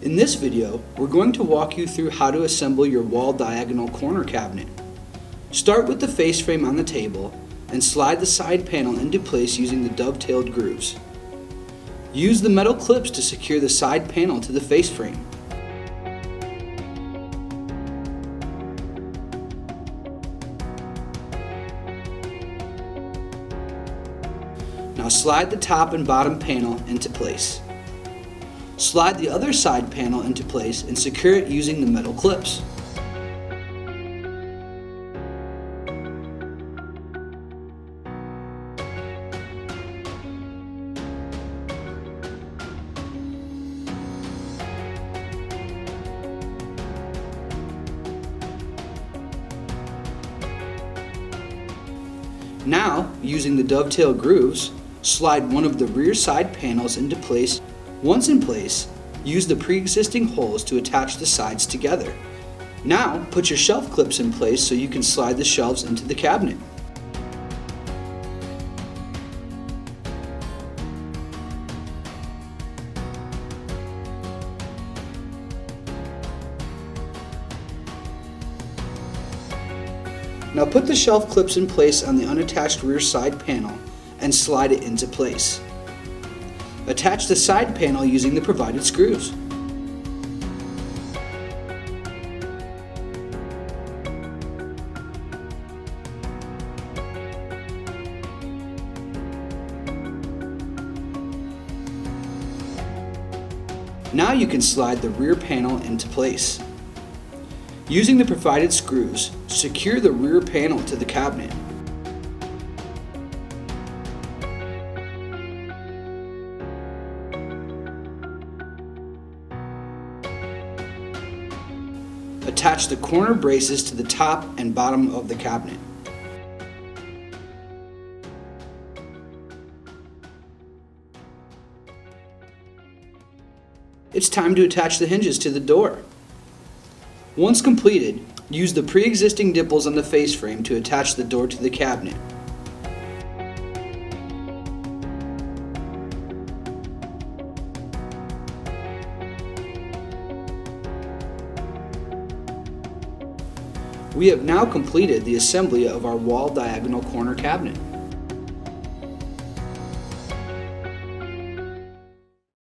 In this video, we're going to walk you through how to assemble your wall diagonal corner cabinet. Start with the face frame on the table and slide the side panel into place using the dovetailed grooves. Use the metal clips to secure the side panel to the face frame. Now slide the top and bottom panel into place. Slide the other side panel into place and secure it using the metal clips. Now, using the dovetail grooves, slide one of the rear side panels into place. Once in place, use the pre-existing holes to attach the sides together. Now, put your shelf clips in place so you can slide the shelves into the cabinet. Now put the shelf clips in place on the unattached rear side panel and slide it into place. Attach the side panel using the provided screws. Now you can slide the rear panel into place. Using the provided screws, secure the rear panel to the cabinet. Attach the corner braces to the top and bottom of the cabinet. It's time to attach the hinges to the door. Once completed, use the pre-existing dimples on the face frame to attach the door to the cabinet. We have now completed the assembly of our wall diagonal corner cabinet.